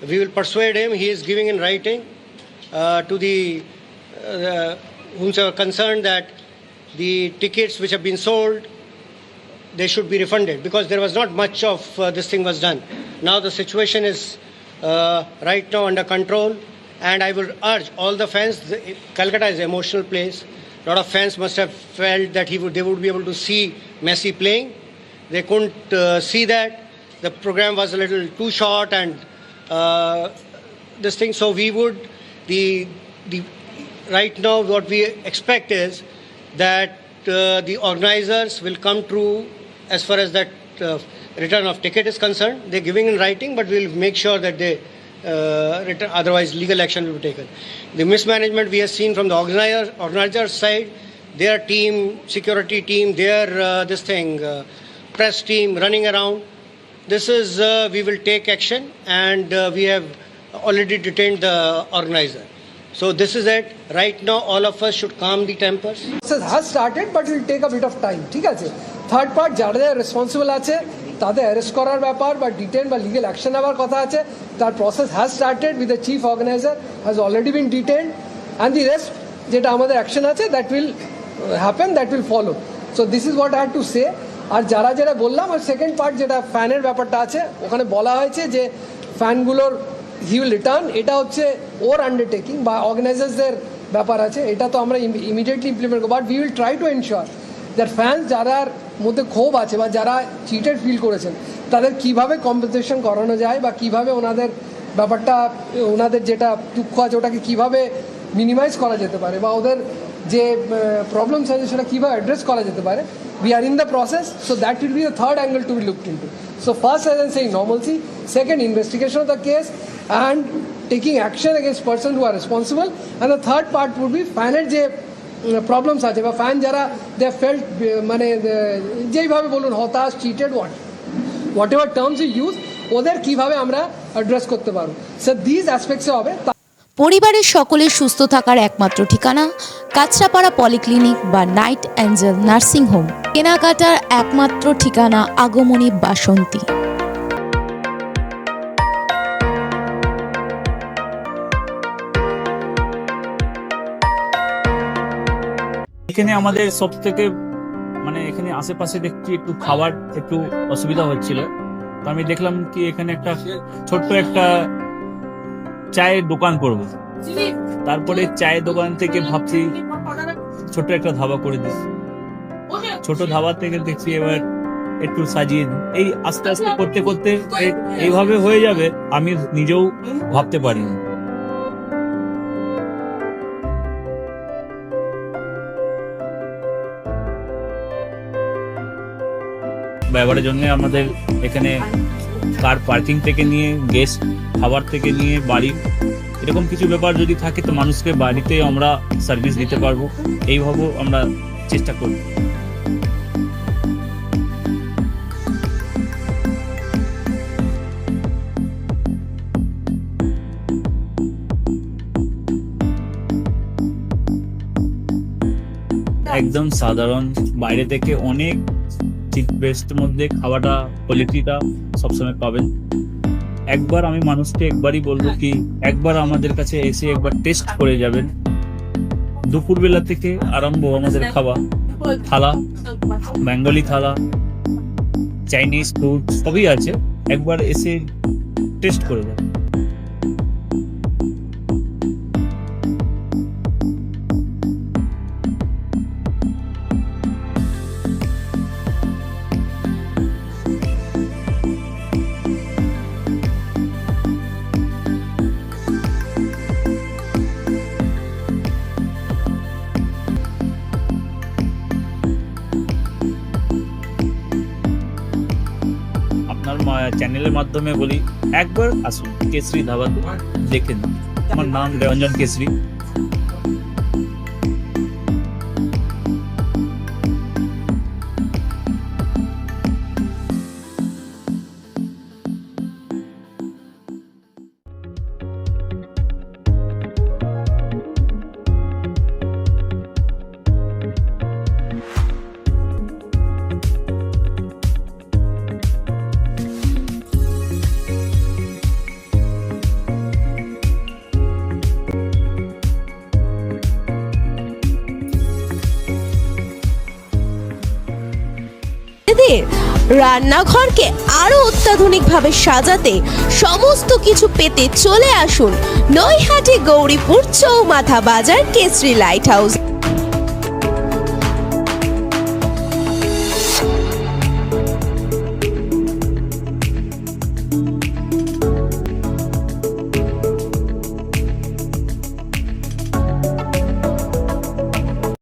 We will persuade him. He is giving in writing to the whomsoever concerned that the tickets which have been sold, they should be refunded, because there was not much of this thing was done. Now the situation is right now under control, and I would urge all the fans. Calcutta is an emotional place. A lot of fans must have felt that they would be able to see Messi playing. They couldn't see that. The program was a little too short, and this thing. So we would the right now what we expect is that the organizers will come through as far as that return of ticket is concerned. They're giving in writing, but we'll make sure that they return. Otherwise, legal action will be taken. The mismanagement we have seen from the organizer side, their team, security team, their press team running around. This is we will take action, and we have already detained the organizer. So this is it. Right now, all of us should calm the tempers. Process has started, but it will take a bit of time. ঠিক আছে? Third part, যারা responsible আছে তাদের arrest করার ব্যাপার বা detain বা legal action নেওয়ার কথা আছে, তার process has started with the chief organiser has already been detained, and the rest যেটা আমাদের অ্যাকশন আছে that will happen, that will follow. So this is what I had to say. আর যারা বললাম, আর সেকেন্ড পার্ট যেটা ফ্যানের ব্যাপারটা আছে, ওখানে বলা হয়েছে যে ফ্যানগুলোর হি উইল রিটার্ন, এটা হচ্ছে ওর আন্ডারটেকিং বা অর্গানাইজার্সদের ব্যাপার আছে, এটা তো আমরা ইমিডিয়েটলি ইমপ্লিমেন্ট করবো। But we will try to ensure that fans যারার মধ্যে ক্ষোভ আছে বা যারা চিটেড ফিল করেছেন তাদের কীভাবে কম্পেনসেশন করানো যায় বা কীভাবে ওনাদের ব্যাপারটা, ওনাদের যেটা দুঃখ আছে ওটাকে কীভাবে মিনিমাইজ করা যেতে পারে বা ওদের যে প্রবলেমস আছে সেটা কীভাবে অ্যাড্রেস করা যেতে পারে। We are in the process, so that will be the third angle to be looked into. So first, as I'm saying, normalcy. Second, investigation of the case and taking action against persons who are responsible. And the third part would be ফানের যে problems আছে বা fan যারা দে felt মানে যেইভাবে বলুন হতাশ, cheated, whatever terms you use, ওদের কীভাবে আমরা অ্যাড্রেস করতে পারবো। সো দিস অ্যাসপেক্টসে হবে। পরিবারের সকলের সুস্থ থাকার একমাত্র ঠিকানা কাঁচরাপাড়া পলিক্লিনিক বা নাইট অ্যাঞ্জেল নার্সিং হোম। কেনাকাটার একমাত্র ঠিকানা আগমনী বাসন্তী। এখানে আমাদের সব থেকে এখানে আশেপাশে দেখছি একটু খাবার একটু অসুবিধা হচ্ছিল, তো আমি দেখলাম কি এখানে একটা ছোট্ট একটা চায়ের দোকান করব। তারপরে চায়ের দোকান থেকে ভাবছি ছোট একটা ধাবা করে দিই। ছোট ধাবা থেকে দেখছি এবার একটু সাজিয়ে এই আস্তে আস্তে করতে করতে এইভাবে হয়ে যাবে, আমি নিজেও ভাবতে পারিনি। ব্যবহারের জন্য আমাদের এখানে কার পার্কিং থেকে নিয়ে গেস্ট খাবার থেকে নিয়ে বাড়ি, এরকম কিছু ব্যাপার যদি থাকে তো মানুষকে বাড়িতে আমরা সার্ভিস দিতে পারবো, এইভাবেও আমরা চেষ্টা করব। একদম সাধারণ, বাইরে থেকে অনেক চিপ বেস্টের মধ্যে খাওয়াটা কোয়ালিটিটা সবসময় পাবেন। একবার আমি মানুষকে একবারই বলবো কি একবার আমাদের কাছে এসে একবার টেস্ট করে যাবেন। দুপুরবেলা থেকে আরম্ভ আমাদের খাওয়া, থালা, বেঙ্গলি থালা, চাইনিজ ফুড সবই আছে, একবার এসে টেস্ট করে যাবেন। চ্যানেলের মাধ্যমে বলি একবার আসুন কেশরী ধাবা দেখেন। আমার নাম রঞ্জন কেশরী। নিজেদের রান্নাঘরকে আরো অত্যাধুনিকভাবে সাজাতে সমস্ত কিছু পেতে চলে আসুন নৈহাটি গৌরীপুর চৌমাথা বাজার কেশরী লাইট হাউস।